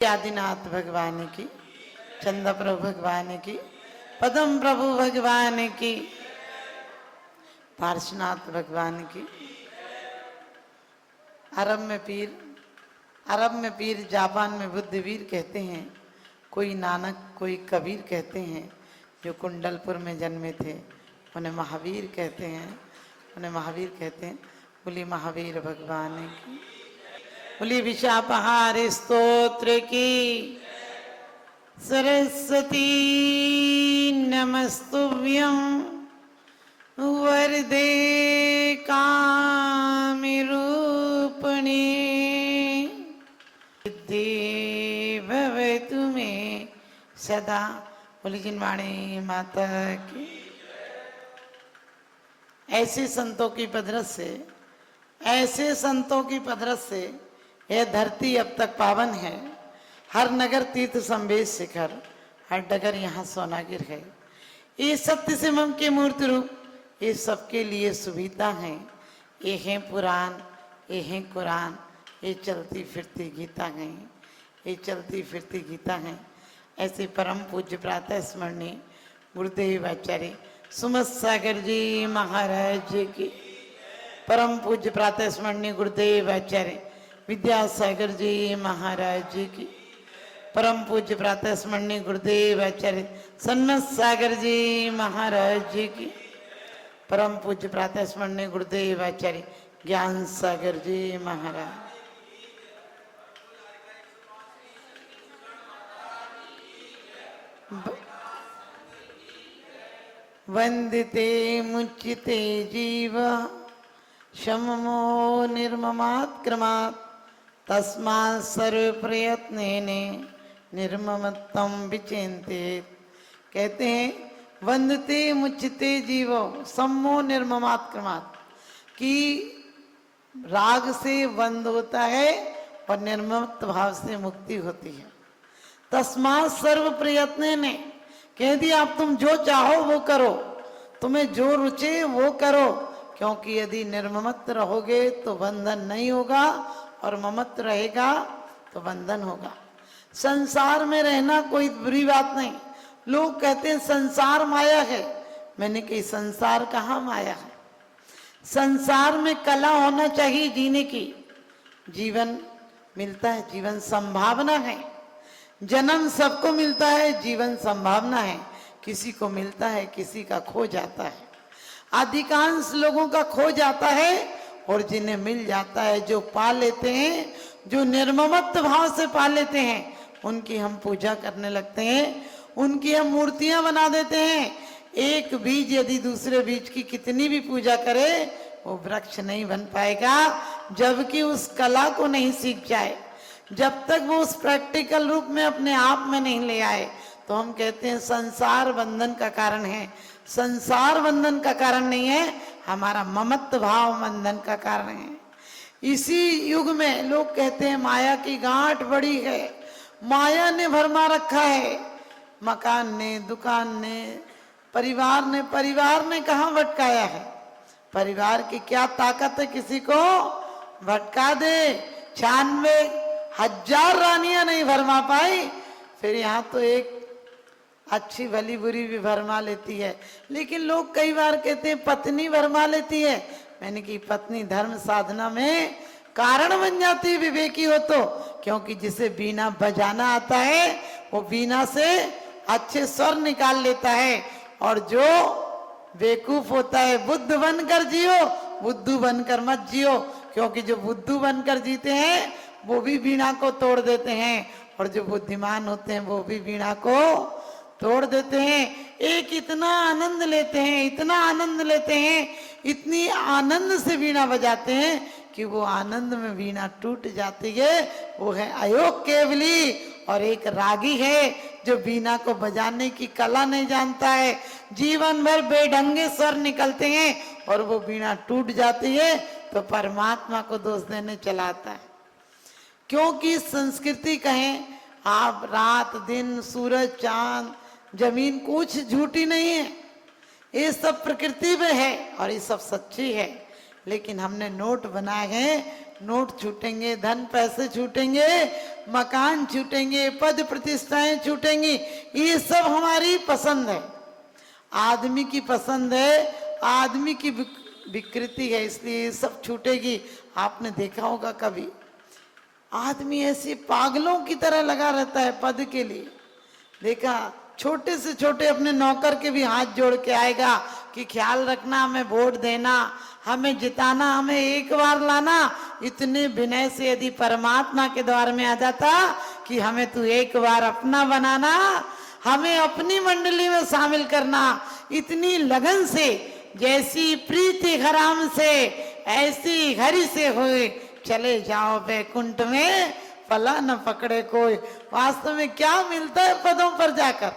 आदिनाथ भगवान की, चंदा प्रभु भगवान की, पद्म प्रभु भगवान की, पार्श्वनाथ भगवान की। अरब में पीर, जापान में बुद्धवीर कहते हैं, कोई नानक कोई कबीर कहते हैं। जो कुंडलपुर में जन्मे थे उन्हें महावीर कहते हैं, बोली महावीर भगवान की, बोली विशापहार स्तोत्र की। सरस्वती नमस्तुभ्यं वरदे कामिरूपिणी सिद्धि भवतु मे सदा। बोली जिनवाणी माता की। ऐसे संतों की पदरस से यह धरती अब तक पावन है। हर नगर तीर्थ संवेश शिखर, हर डगर यहाँ सोनागिर है। ये सत्य से मम के मूर्ति रूप, ये सबके लिए सुविधा है। ये हैं पुराण, ये हैं कुरान, ये चलती फिरती गीता है। ऐसे परम पूज्य प्रातः स्मरणीय गुरुदेव आचार्य सुमत सागर जी महाराज की, परम पूज्य प्रातः स्मरणीय गुरुदेव आचार्य विद्यासागर जी महाराज जी की, परम पूज्य प्रातः स्मरणीय गुरुदेव आचार्य सन्नत सागर जी महाराज जी की, परम पूज्य प्रातः स्मरणीय गुरुदेव आचार्य ज्ञान सागर जी महाराज। वंदिते मुच्यते जीव शममो निर्ममात् क्रमात् तस्मात् सर्व प्रयत्नेन निर्ममत्वं विचिन्तेत। कहते हैं वंदते मुच्यते जीवो सम्मो निर्ममात् क्रमात्, कि राग से बंद होता है और निर्ममत्व भाव से मुक्ति होती है। तस्मात् सर्व प्रयत्नेन, कह दिया आप तुम जो चाहो वो करो, तुम्हें जो रुचे वो करो, क्योंकि यदि निर्ममत्व रहोगे तो बंधन नहीं होगा और ममत्व रहेगा तो बंधन होगा। संसार में रहना कोई बुरी बात नहीं। लोग कहते हैं संसार माया है, मैंने कही संसार कहाँ माया है। संसार में कला होना चाहिए जीने की। जीवन मिलता है, जीवन संभावना है। जन्म सबको मिलता है, जीवन संभावना है। किसी को मिलता है, किसी का खो जाता है। अधिकांश लोगों का खो जाता है और जिन्हें मिल जाता है, जो पा लेते हैं, जो निर्ममत्व भाव से पा लेते हैं, उनकी हम पूजा करने लगते हैं, उनकी हम मूर्तियां बना देते हैं। एक बीज यदि दूसरे बीज की कितनी भी पूजा करे वो वृक्ष नहीं बन पाएगा, जबकि उस कला को नहीं सीख जाए, जब तक वो उस प्रैक्टिकल रूप में अपने आप में नहीं ले आए। तो हम कहते हैं संसार बंधन का कारण है। संसार बंधन का कारण नहीं है, हमारा ममत्व भाव बंधन का कारण है। इसी युग में लोग कहते हैं माया की गांठ बड़ी है, माया ने भरमा रखा है। मकान ने, दुकान ने, परिवार ने कहाँ भटकाया है। परिवार की क्या ताकत है किसी को भटका दे। 96,000 रानियां नहीं भरमा पाई, फिर यहाँ तो एक अच्छी भली बुरी भी भरमा लेती है। लेकिन लोग कई बार कहते हैं पत्नी भरमा लेती है। मैंने की पत्नी धर्म साधना में कारण बन जाती है, विवेकी हो तो। क्योंकि जिसे बीना बजाना आता है वो बीना से अच्छे स्वर निकाल लेता है, और जो बेवकूफ होता है बुद्ध बनकर जियो, बुद्धू बनकर मत जियो। क्योंकि जो बुद्धू बनकर जीते हैं वो भी बीणा को तोड़ देते हैं, और जो बुद्धिमान होते हैं वो भी बीणा को तोड़ देते हैं। एक इतना आनंद लेते हैं, इतनी आनंद से बीणा बजाते हैं कि वो आनंद में बीणा टूट जाती है। वो है अयोग केवली, और एक रागी है जो बीणा को बजाने की कला नहीं जानता है। जीवन भर बेढंगे स्वर निकलते हैं और वो बीणा टूट जाती है तो परमात्मा को दोष देने चला आता है। क्योंकि संस्कृति कहें आप, रात दिन, सूरज चांद जमीन कुछ झूठी नहीं है, ये सब प्रकृति में है और ये सब सच्ची है। लेकिन हमने नोट बनाए हैं, नोट छूटेंगे, धन पैसे छूटेंगे, मकान छूटेंगे, पद प्रतिष्ठाएं छूटेंगी, ये सब हमारी पसंद है, आदमी की पसंद है, आदमी की विकृति है, इसलिए ये सब छूटेगी। आपने देखा होगा कभी आदमी ऐसे पागलों की तरह लगा रहता है पद के लिए, देखा छोटे से छोटे अपने नौकर के भी हाथ जोड़ के आएगा कि ख्याल रखना, हमें वोट देना, हमें जिताना, हमें एक बार लाना। इतने विनय से यदि परमात्मा के द्वार में आ जाता कि हमें तू एक बार अपना बनाना, हमें अपनी मंडली में शामिल करना, इतनी लगन से, जैसी प्रीति हराम से ऐसी हरि से हुए, चले जाओ वैकुंठ में, पला न पकड़े कोई। वास्तव में क्या मिलता है पदों पर जाकर?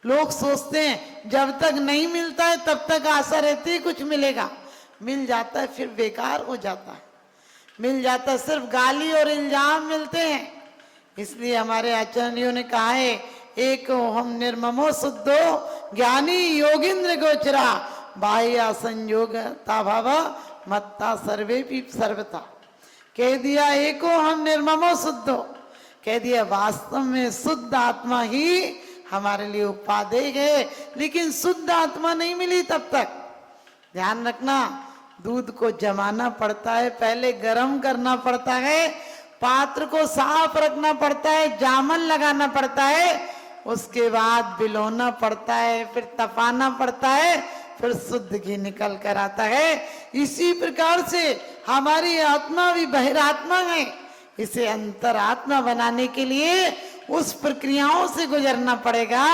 लोग सोचते हैं जब तक नहीं मिलता है तब तक आशा रहती है कुछ मिलेगा, मिल जाता है फिर बेकार हो जाता है, मिल जाता है सिर्फ गाली और इल्जाम मिलते हैं। इसलिए हमारे आचार्यों ने कहा है, एक हम निर्ममो शुद्धो ज्ञानी योगिंद्र गोचरा, बाह्य संयोग ताभाव मत्ता सर्वे भी सर्वता। कह दिया एको हम निर्ममो शुद्धो, कह दिया वास्तव में शुद्ध आत्मा ही हमारे लिए उपादेय है, लेकिन शुद्ध आत्मा नहीं मिली तब तक। ध्यान रखना, दूध को जमाना पड़ता है, पहले गर्म करना पड़ता है, पात्र को साफ रखना पड़ता है, जामन लगाना पड़ता है, उसके बाद बिलोना पड़ता है, फिर तपाना पड़ता है, फिर शुद्ध घी निकल कर आता है। इसी प्रकार से हमारी आत्मा भी बहिरात्मा है, इसे अंतरात्मा बनाने के लिए उस प्रक्रियाओं से गुजरना पड़ेगा,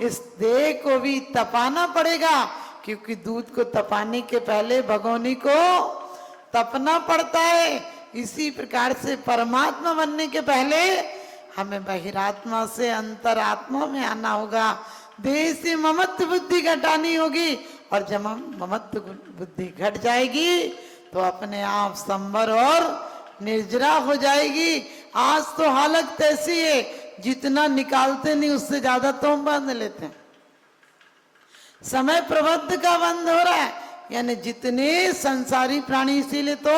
इस देह को भी तपाना पड़ेगा, क्योंकि दूध को तपाने के पहले भगोनी को तपना पड़ता है। इसी प्रकार से परमात्मा बनने के पहले हमें बहिरात्मा से अंतरात्मा में आना होगा, देह से ममत्व बुद्धि घटानी होगी, और जब ममत्व बुद्धि घट जाएगी तो अपने आप संवर और निर्जरा हो जाएगी। आज तो हालत ऐसी है, जितना निकालते नहीं उससे ज्यादा तो हम बांध लेते हैं। समय प्रबंध का बंद हो रहा है, यानी जितने संसारी प्राणी, इसीलिए तो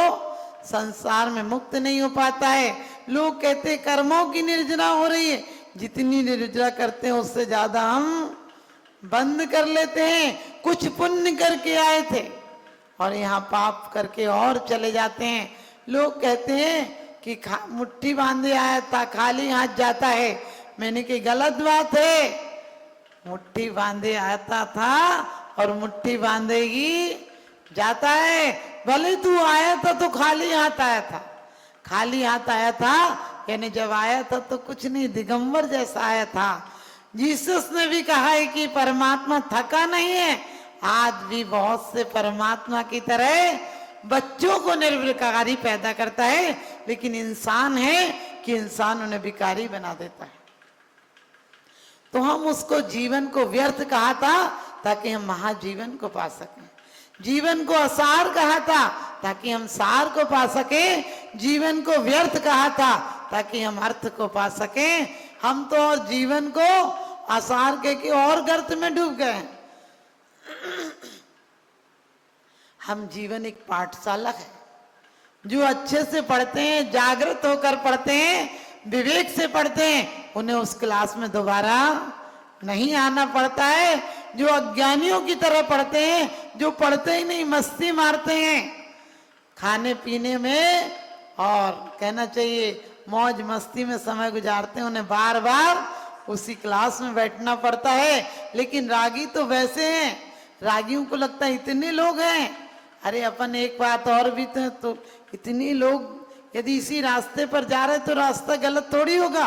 संसार में मुक्त नहीं हो पाता है। लोग कहते कर्मों की निर्जरा हो रही है, जितनी निर्जरा करते हैं उससे ज्यादा हम बंद कर लेते हैं। कुछ पुण्य करके आए थे और यहाँ पाप करके और चले जाते हैं। लोग कहते हैं कि मुट्ठी बांधे आया था खाली हाथ जाता है, मैंने कही गलत बात है, मुट्ठी बांधे आता था और मुट्ठी बांधेगी जाता है। भले तू आया था तो खाली हाथ आया था, खाली हाथ आया था, यानी जब आया था तो कुछ नहीं, दिगंबर जैसा आया था। जीसस ने भी कहा है कि परमात्मा थका नहीं है, आज भी बहुत से परमात्मा की तरह बच्चों को निर्विकारी पैदा करता है, लेकिन इंसान है कि इंसान उन्हें विकारी बना देता है। तो हम उसको जीवन को व्यर्थ कहा था ताकि हम महाजीवन को पा सकें, जीवन को असार कहा था ताकि हम सार को पा सके, जीवन को व्यर्थ कहा था ताकि हम अर्थ को पा सकें। हम तो और जीवन को असार के और गर्त में डूब गए। हम जीवन एक पाठशाला है, जो अच्छे से पढ़ते हैं, जागृत होकर पढ़ते हैं, विवेक से पढ़ते हैं, उन्हें उस क्लास में दोबारा नहीं आना पड़ता है। जो अज्ञानियों की तरह पढ़ते हैं, जो पढ़ते ही नहीं, मस्ती मारते हैं खाने पीने में, और कहना चाहिए मौज मस्ती में समय गुजारते हैं, उन्हें बार बार उसी क्लास में बैठना पड़ता है। लेकिन रागी तो वैसे हैं, रागियों को लगता है इतने लोग हैं, अरे अपन एक बात और भी तो इतने लोग यदि इसी रास्ते पर जा रहे तो रास्ता गलत थोड़ी होगा।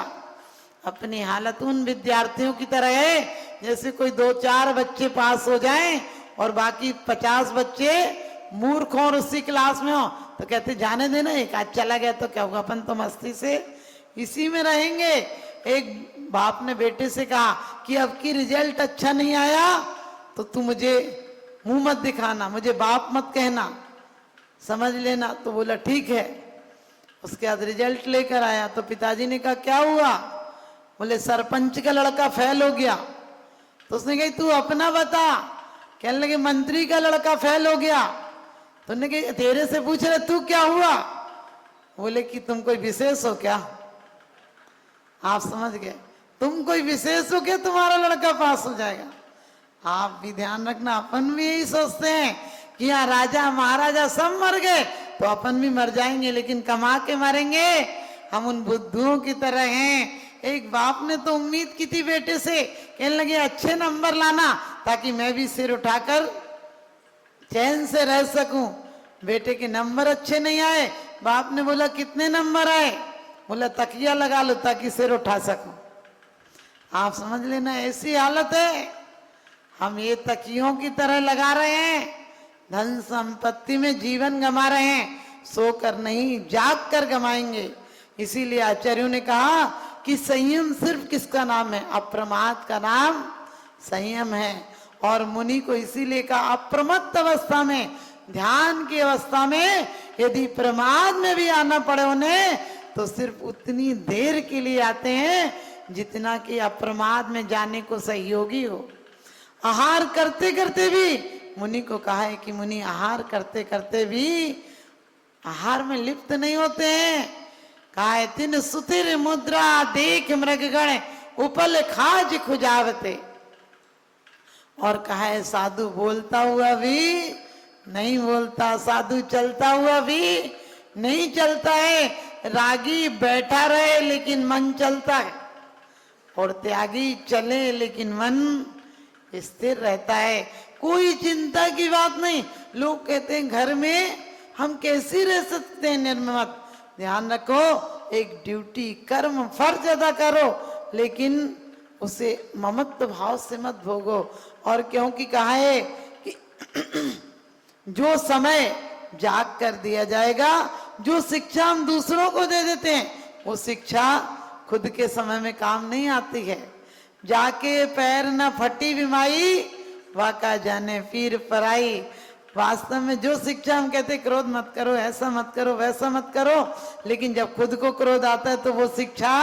अपनी हालत उन विद्यार्थियों की तरह है जैसे कोई 2-4 बच्चे पास हो जाएं और बाकी 50 बच्चे मूर्ख और उसी क्लास में हो, तो कहते जाने देना, एक आज चला गया तो क्या होगा, अपन तो मस्ती से इसी में रहेंगे। एक बाप ने बेटे से कहा कि अब की रिजल्ट अच्छा नहीं आया तो तू मुझे मुंह मत दिखाना, मुझे बाप मत कहना, समझ लेना। तो बोला ठीक है। उसके बाद रिजल्ट लेकर आया तो पिताजी ने कहा क्या हुआ? बोले सरपंच का लड़का फेल हो गया। तो उसने कही तू अपना बता। कहने लगे मंत्री का लड़का फेल हो गया। तुमने कि तेरे से पूछ रहे तू क्या हुआ? बोले कि तुम कोई विशेष हो क्या? आप समझ गए, तुम कोई विशेष हो क्या तुम्हारा लड़का पास हो जाएगा? आप भी ध्यान रखना, अपन भी यही सोचते हैं कि यहाँ राजा महाराजा सब मर गए तो अपन भी मर जाएंगे, लेकिन कमा के मरेंगे। हम उन बुद्धुओं की तरह हैं। एक बाप ने तो उम्मीद की थी बेटे से, कहने लगे अच्छे नंबर लाना ताकि मैं भी सिर उठाकर चैन से रह सकूं। बेटे के नंबर अच्छे नहीं आए। बाप ने बोला कितने नंबर आए? बोला तकिया लगा लो ताकि सिर उठा सकूं। आप समझ लेना, ऐसी हालत है। हम ये तकियों की तरह लगा रहे हैं, धन संपत्ति में जीवन गंवा रहे हैं, सोकर नहीं जाग कर गंवाएंगे। इसीलिए आचार्यों ने कहा कि संयम सिर्फ किसका नाम है? अप्रमाद का नाम संयम है। और मुनि को इसीलिए कहा अप्रमत्त अवस्था में, ध्यान की अवस्था में यदि प्रमाद में भी आना पड़े उन्हें तो सिर्फ उतनी देर के लिए आते हैं जितना कि अप्रमाद में जाने को सहयोगी हो। आहार करते करते भी, मुनि को कहा है कि मुनि आहार करते करते भी आहार में लिप्त नहीं होते हैं। कहा है तिन सुतिर मुद्रा देख मृगगण उपल खाज खुजावते। और कहा है साधु बोलता हुआ भी नहीं बोलता, साधु चलता हुआ भी नहीं चलता है, रागी बैठा रहे लेकिन मन चलता है, और त्यागी चले लेकिन मन स्थिर रहता है। कोई चिंता की बात नहीं। लोग कहते हैं घर में हम कैसे रह सकते हैं निर्ममत? ध्यान रखो, एक ड्यूटी कर्म फर्ज अदा करो, लेकिन उसे ममत्व भाव से मत भोगो। और क्योंकि कहा है कि जो समय जाग कर दिया जाएगा, जो शिक्षा हम दूसरों को दे देते हैं वो शिक्षा खुद के समय में काम नहीं आती है। जाके पैर न फटी बिमाई वाका जाने पीर पराई। वास्तव में जो शिक्षा हम कहते क्रोध मत करो, ऐसा मत करो, वैसा मत करो, लेकिन जब खुद को क्रोध आता है तो वो शिक्षा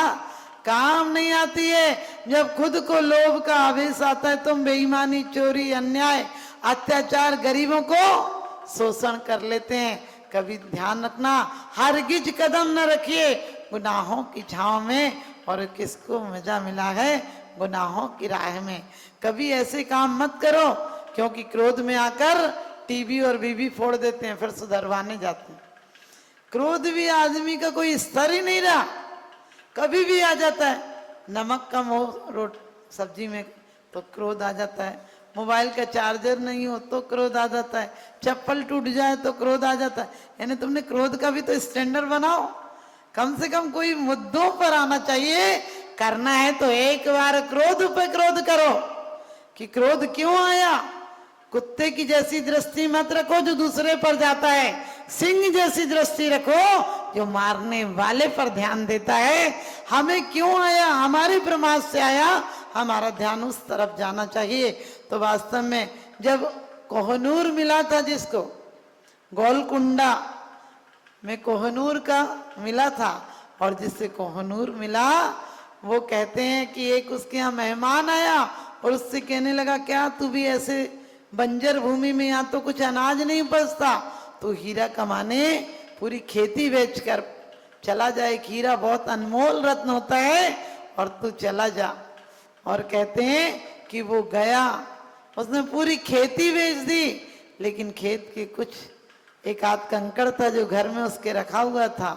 काम नहीं आती है। जब खुद को लोभ का आवेश आता है तो बेईमानी, चोरी, अन्याय, अत्याचार, गरीबों को शोषण कर लेते हैं। कभी ध्यान रखना, हरगिज कदम न रखिए गुनाहों की छांव में, और किसको मजा मिला है गुनाहों की राह में। कभी ऐसे काम मत करो, क्योंकि क्रोध में आकर टीवी और बीबी फोड़ देते हैं, फिर सुधरवाने जाते हैं। क्रोध भी आदमी का कोई स्तर ही नहीं रहा, कभी भी आ जाता है। नमक कम हो सब्जी में तो क्रोध आ जाता है, मोबाइल का चार्जर नहीं हो तो क्रोध आ जाता है, चप्पल टूट जाए तो क्रोध आ जाता है। यानी तुमने क्रोध का भी तो स्टैंडर्ड बनाओ, कम से कम कोई मुद्दों पर आना चाहिए। करना है तो एक बार क्रोध पे क्रोध करो कि क्रोध क्यों आया। कुत्ते की जैसी दृष्टि मत रखो जो दूसरे पर जाता है, सिंह जैसी दृष्टि रखो जो मारने वाले पर ध्यान देता है। हमें क्यों आया? हमारे प्रमाद से आया, हमारा ध्यान उस तरफ जाना चाहिए। तो वास्तव में जब कोहनूर मिला था, जिसको गोलकुंडा में कोहनूर का मिला था, और जिससे कोहनूर मिला वो कहते हैं कि एक उसके यहाँ मेहमान आया और उससे कहने लगा क्या तू भी ऐसे बंजर भूमि में, यहाँ तो कुछ अनाज नहीं उपजता, तो हीरा कमाने पूरी खेती बेचकर चला जाए। हीरा बहुत अनमोल रत्न होता है और तू चला जा। और कहते हैं कि वो गया, उसने पूरी खेती बेच दी, लेकिन खेत के कुछ एक आध कंकड़ था जो घर में उसके रखा हुआ था।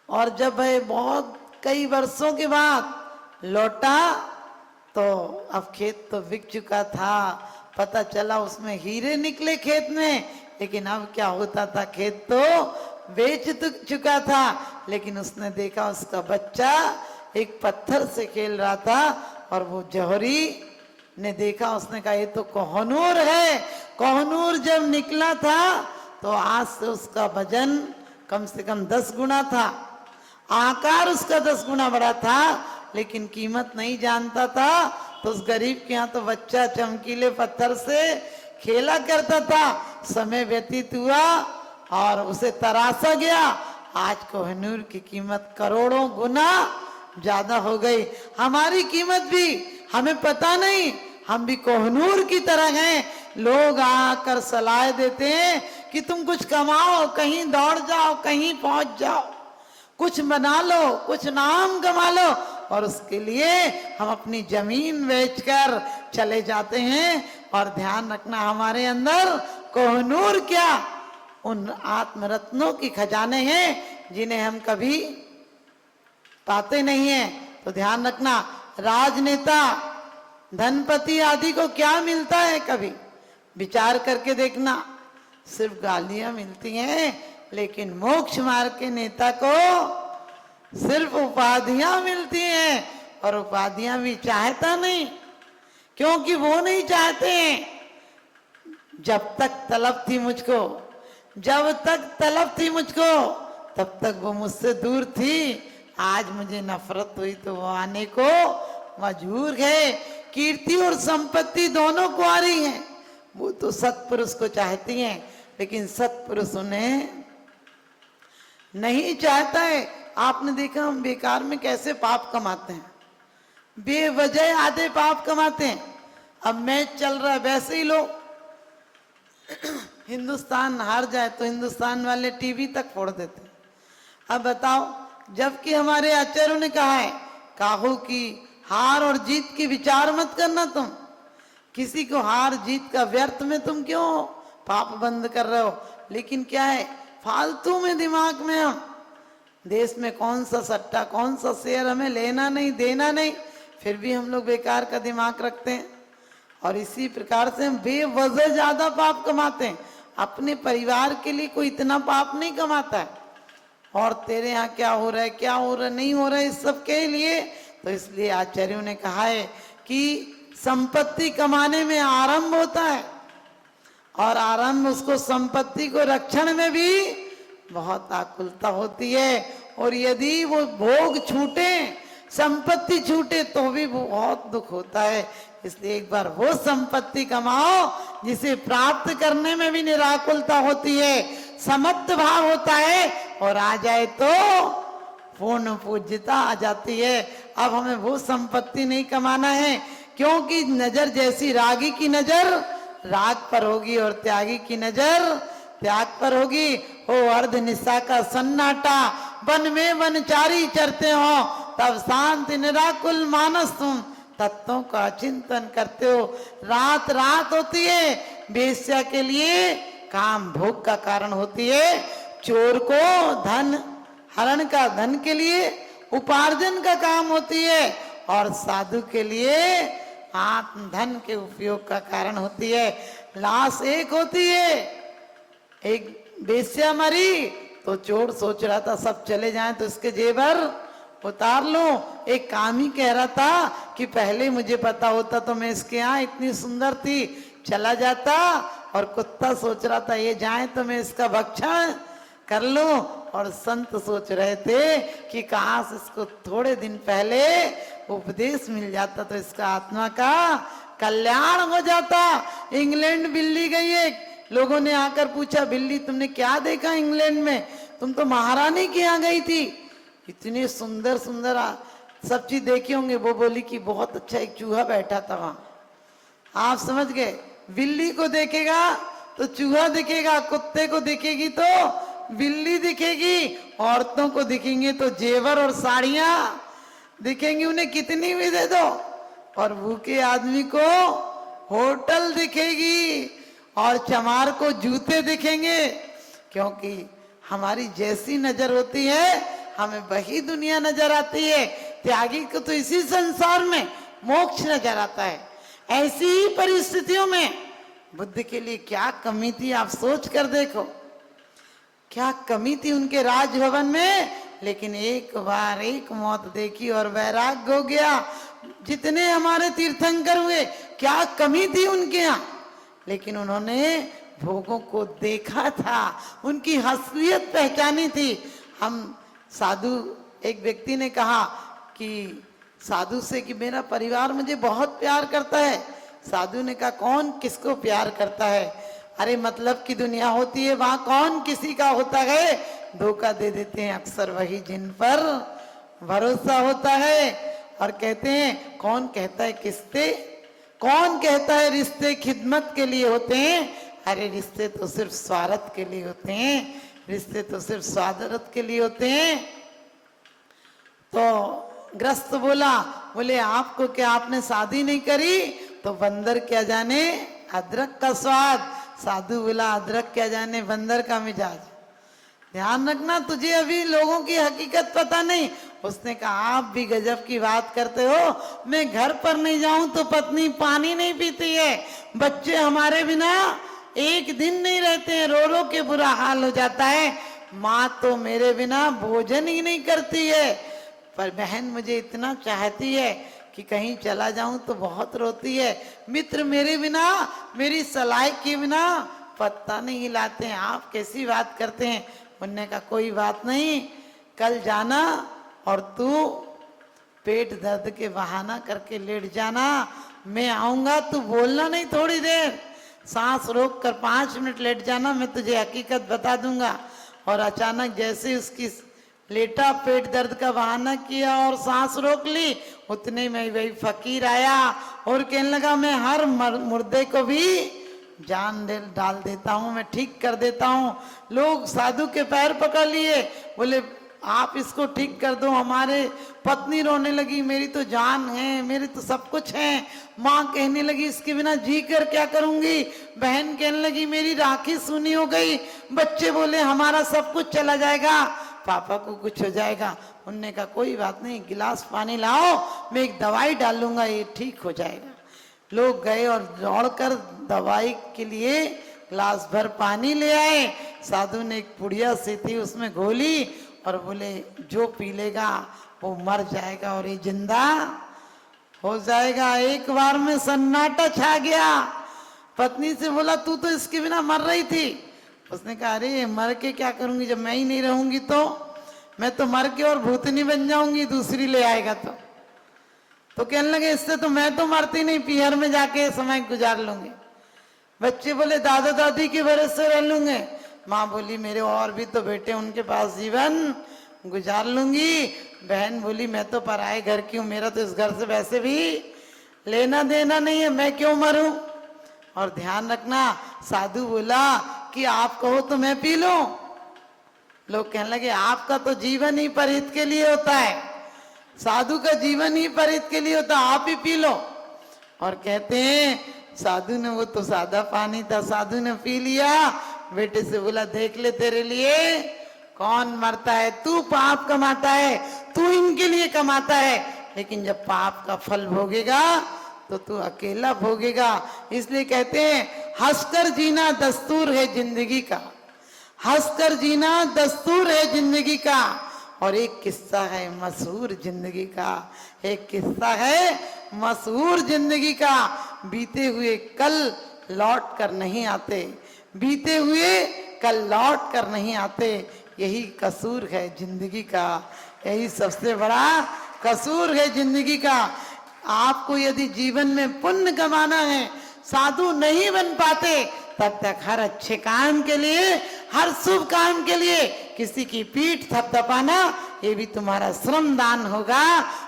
और जब वह बहुत कई वर्षों के बाद लौटा तो अब खेत तो बिक चुका था। पता चला उसमें हीरे निकले खेत में, लेकिन अब क्या होता था, खेत तो बेच चुका था। लेकिन उसने देखा उसका बच्चा एक पत्थर से खेल रहा था, और वो जौहरी ने देखा, उसने कहा ये तो कोहनूर है। कोहनूर जब निकला था तो आज से उसका वजन कम से कम 10 गुना था, आकार उसका 10 गुना बड़ा था, लेकिन कीमत नहीं जानता था। तो उस गरीब के यहाँ तो बच्चा चमकीले पत्थर से खेला करता था। समय व्यतीत हुआ और उसे तराशा गया। आज कोहनूर की कीमत करोड़ों गुना ज्यादा हो गई। हमारी कीमत भी हमें पता नहीं, हम भी कोहनूर की तरह हैं, लोग आकर सलाह देते हैं कि तुम कुछ कमाओ, कहीं दौड़ जाओ, कहीं पहुंच जाओ, कुछ बना लो, कुछ नाम कमा लो, और उसके लिए हम अपनी जमीन बेचकर चले जाते हैं। और ध्यान रखना, हमारे अंदर कोहनूर क्या, उन आत्मरत्नों की खजाने हैं जिन्हें हम कभी पाते नहीं हैं। तो ध्यान रखना, राजनेता, धनपति आदि को क्या मिलता है, कभी विचार करके देखना, सिर्फ गालियां मिलती हैं। लेकिन मोक्ष मार्ग के नेता को सिर्फ उपाधियां मिलती हैं, और उपाधियां भी चाहता नहीं, क्योंकि वो नहीं चाहते हैं। जब तक तलब थी मुझको, जब तक तलब थी मुझको, तब तक वो मुझसे दूर थी। आज मुझे नफरत हुई तो वो आने को मजबूर है। कीर्ति और संपत्ति दोनों को आ रही है। वो तो सत्पुरुष को चाहती हैं, लेकिन सत्पुरुष उन्हें नहीं चाहता है। आपने देखा हम बेकार में कैसे पाप कमाते हैं, बेवजह आधे पाप कमाते हैं। अब मैच चल रहा है, वैसे ही लोग हिंदुस्तान हार जाए तो हिंदुस्तान वाले टीवी तक फोड़ देते हैं। अब बताओ, जबकि हमारे आचार्यों ने कहा है, काहू की हार और जीत की विचार मत करना। तुम किसी को हार जीत का व्यर्थ में तुम क्यों पाप बंद कर रहे हो? लेकिन क्या है, फालतू में दिमाग में हम, देश में कौन सा सट्टा, कौन सा शेयर, हमें लेना नहीं देना नहीं, फिर भी हम लोग बेकार का दिमाग रखते हैं। और इसी प्रकार से हम बेवजह ज्यादा पाप कमाते हैं। अपने परिवार के लिए कोई इतना पाप नहीं कमाता है, और तेरे यहाँ क्या हो रहा है, क्या हो रहा है, नहीं हो रहा है, इस सब के लिए। तो इसलिए आचार्यों ने कहा है कि संपत्ति कमाने में आरंभ होता है, और आरंभ उसको संपत्ति को रक्षण में भी बहुत आकुलता होती है। और यदि वो भोग छूटे, संपत्ति छूटे, तो भी बहुत दुख होता है। इसलिए एक बार वो संपत्ति कमाओ जिसे प्राप्त करने में भी निराकुलता होती है, समत्व भाव होता है, और आ जाए तो पूर्ण पूज्यता आ जाती है। अब हमें वो संपत्ति नहीं कमाना है, क्योंकि नजर जैसी रागी की नजर राग पर होगी, और त्यागी की नजर त्याग पर होगी। हो अर्ध निशा का सन्नाटा, वन में वनचारी चरते हो, तब शांति निराकुल मानस तुम तत्वों का चिंतन करते हो। रात रात होती है, वेश्या के लिए काम भोग का कारण होती है, चोर को धन हरण का, धन के लिए उपार्जन का काम होती है, और साधु के लिए आत्म धन के उपयोग का कारण होती है। लाश एक होती है, एक वेश्या मरी तो चोर सोच रहा था सब चले जाएं तो इसके जेवर उतार लो। एक कामी कह रहा था कि पहले मुझे पता होता तो मैं इसके यहाँ इतनी सुंदर थी चला जाता, और कुत्ता सोच रहा था ये जाए तो मैं इसका भक्षण कर लूं। और संत सोच रहे थे कि काश इसको थोड़े दिन पहले उपदेश मिल जाता तो इसका आत्मा का कल्याण हो जाता। इंग्लैंड बिल्ली गई है, लोगों ने आकर पूछा, बिल्ली तुमने क्या देखा इंग्लैंड में, तुम तो महारानी के यहाँ गई थी, इतनी सुंदर सुंदर सब चीज देखी होंगे। वो बोली कि बहुत अच्छा एक चूहा बैठा था वहां। आप समझ गए, बिल्ली को देखेगा तो चूहा दिखेगा, कुत्ते को दिखेगी तो बिल्ली दिखेगी, औरतों को दिखेंगे तो जेवर और साड़ियां दिखेंगी, उन्हें कितनी भी दे दो। और भूखे आदमी को होटल दिखेगी, और चमार को जूते दिखेंगे। क्योंकि हमारी जैसी नजर होती है हमें वही दुनिया नजर आती है। त्यागी को तो इसी संसार में मोक्ष नजर आता है। ऐसी ही परिस्थितियों में बुद्ध के लिए क्या कमी थी, आप सोच कर देखो, क्या कमी थी उनके राजभवन में। लेकिन एक बार एक मौत देखी और वैराग्य हो गया। जितने हमारे तीर्थंकर हुए, क्या कमी थी उनके यहाँ, लेकिन उन्होंने भोगों को देखा था, उनकी असलियत पहचानी थी। हम साधु, एक व्यक्ति ने कहा कि साधु से कि मेरा परिवार मुझे बहुत प्यार करता है। साधु ने कहा कौन किसको प्यार करता है, अरे मतलब की दुनिया होती है, वहां कौन किसी का होता है। धोखा दे देते हैं अक्सर वही जिन पर भरोसा होता है। और कहते हैं कौन कहता है किस्ते, कौन कहता है रिश्ते खिदमत के लिए होते हैं? अरे रिश्ते तो सिर्फ स्वार्थ के लिए होते हैं, रिश्ते तो सिर्फ स्वार्थ के लिए होते हैं। तो ग्रस्त बोला, बोले आपको क्या, आपने शादी नहीं करी? तो बंदर क्या जाने अदरक का स्वाद। साधु बोला अदरक क्या जाने बंदर का मिजाज। ध्यान रखना, तुझे अभी लोगों की हकीकत पता नहीं। उसने कहा आप भी गजब की बात करते हो, मैं घर पर नहीं जाऊं तो पत्नी पानी नहीं पीती है, बच्चे हमारे बिना एक दिन नहीं रहते हैं, रो रो के बुरा हाल हो जाता है, माँ तो मेरे बिना भोजन ही नहीं करती है, पर बहन मुझे इतना चाहती है कि कहीं चला जाऊं तो बहुत रोती है, मित्र मेरे बिना, मेरी सलाई के बिना पत्ता नहीं हिलाते हैं, आप कैसी बात करते हैं? उन्होंने कहा कोई बात नहीं, कल जाना और तू पेट दर्द के बहाना करके लेट जाना, मैं आऊंगा, तू बोलना नहीं, थोड़ी देर सांस रोक कर 5 मिनट लेट जाना, मैं तुझे हकीकत बता दूंगा। और अचानक जैसे उसकी लेटा, पेट दर्द का बहाना किया और सांस रोक ली, उतने में वही फकीर आया और कहने लगा मैं हर मुर्दे को भी जान डाल देता हूँ, मैं ठीक कर देता हूँ। लोग साधु के पैर पकड़ लिए, बोले आप इसको ठीक कर दो, हमारे पत्नी रोने लगी, मेरी तो जान है, मेरी तो सब कुछ है। माँ कहने लगी इसके बिना जी कर क्या करूंगी। बहन कहने लगी मेरी राखी सुनी हो गई। बच्चे बोले हमारा सब कुछ चला जाएगा, पापा को कुछ हो जाएगा। उनने कहा कोई बात नहीं, गिलास पानी लाओ, मैं एक दवाई डालूंगा, ये ठीक हो जाएगा। लोग गए और दौड़कर दवाई के लिए गिलास भर पानी ले आए। साधु ने एक पुड़िया सी थी उसमें घोली और बोले जो पी लेगा वो मर जाएगा और ये जिंदा हो जाएगा। एक बार में सन्नाटा छा गया। पत्नी से बोला तू तो इसके बिना मर रही थी। उसने कहा अरे मर के क्या करूंगी, जब मैं ही नहीं रहूंगी तो मैं तो मर के और भूतनी बन जाऊंगी, दूसरी ले आएगा तो कहने लगे इससे तो मैं तो मरती नहीं, पीहर में जाके समय गुजार लूंगी। बच्चे बोले दादा दादी के भरोसे रह लूंगे। माँ बोली मेरे और भी तो बेटे, उनके पास जीवन गुजार लूंगी। बहन बोली मैं तो पराए घर की हूँ, मेरा तो इस घर से वैसे भी लेना देना नहीं है, मैं क्यों मरूं। और ध्यान रखना, साधु बोला कि आप कहो तो मैं पी लूं। लोग कहने लगे आपका तो जीवन ही परहित के लिए होता है, साधु का जीवन ही परहित के लिए होता, आप ही पी लो। और कहते हैं साधु ने, वो तो सादा पानी था, साधु ने पी लिया। बेटे से बोला देख ले तेरे लिए कौन मरता है, तू पाप कमाता है, तू इनके लिए कमाता है, लेकिन जब पाप का फल भोगेगा तो तू अकेला भोगेगा। इसलिए कहते हैं हंसकर जीना दस्तूर है जिंदगी का, हंसकर जीना दस्तूर है जिंदगी का। और एक किस्सा है मशहूर जिंदगी का, एक किस्सा है मशहूर जिंदगी का। बीते हुए कल लौट कर नहीं आते, बीते हुए कल लौट कर नहीं आते, यही कसूर है जिंदगी का, यही सबसे बड़ा कसूर है जिंदगी का। आपको यदि जीवन में पुण्य कमाना है, साधु नहीं बन पाते तब तक हर अच्छे काम के लिए, हर शुभ काम के लिए किसी की पीठ थपथपाना ये भी तुम्हारा श्रम दान होगा।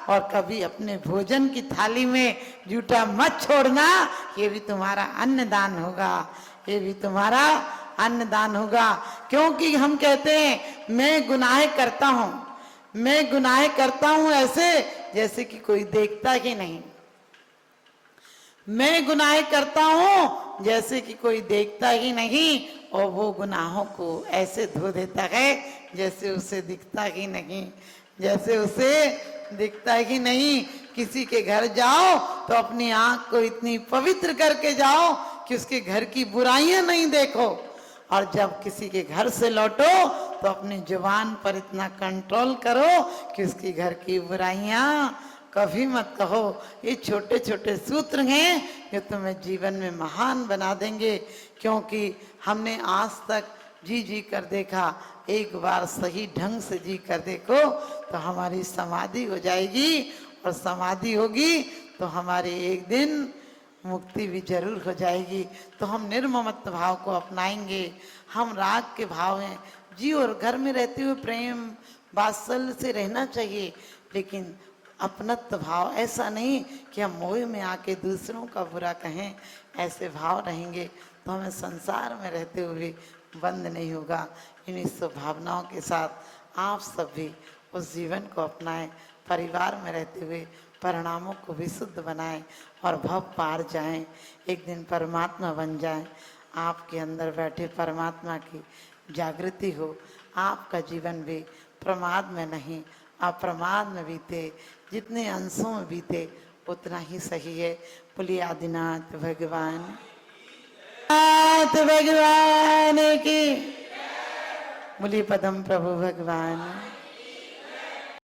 और कभी अपने भोजन की थाली में जूठा मत छोड़ना, ये भी तुम्हारा अन्नदान होगा, ये भी तुम्हारा अन्नदान होगा। क्योंकि हम कहते हैं मैं गुनाह करता हूं, मैं गुनाह करता हूं ऐसे जैसे कि कोई देखता ही नहीं, मैं गुनाह करता हूं जैसे कि कोई देखता ही नहीं, और वो गुनाहों को ऐसे धो देता है जैसे उसे दिखता ही नहीं, जैसे उसे दिखता ही नहीं। किसी के घर जाओ तो अपनी आंख को इतनी पवित्र करके जाओ कि उसके घर की बुराइयां नहीं देखो, और जब किसी के घर से लौटो तो अपनी जुबान पर इतना कंट्रोल करो कि उसके घर की बुराइयां कभी मत कहो। ये छोटे छोटे सूत्र हैं जो तुम्हें जीवन में महान बना देंगे। क्योंकि हमने आज तक जी जी कर देखा, एक बार सही ढंग से जी कर देखो तो हमारी समाधि हो जाएगी, और समाधि होगी तो हमारी एक दिन मुक्ति भी जरूर हो जाएगी। तो हम निर्ममत्व भाव को अपनाएंगे, हम राग के भाव हैं जी, और घर में रहते हुए प्रेम वात्सल्य से रहना चाहिए, लेकिन अपनत्व भाव, ऐसा नहीं कि हम मोह में आके दूसरों का बुरा कहें, ऐसे भाव रहेंगे तो हमें संसार में रहते हुए बंद नहीं होगा। इन्हीं स्वभावनाओं के साथ आप सब भी उस जीवन को अपनाएं, परिवार में रहते हुए परिणामों को विशुद्ध बनाएं और भव पार जाएं, एक दिन परमात्मा बन जाएं। आपके अंदर बैठे परमात्मा की जागृति हो, आपका जीवन भी प्रमाद में नहीं अप्रमाद में बीते, जितने अंशों में बीते उतना ही सही है। बोलिए आदिनाथ भगवान, नाथ भगवान की, बोलिए पदम प्रभु भगवान।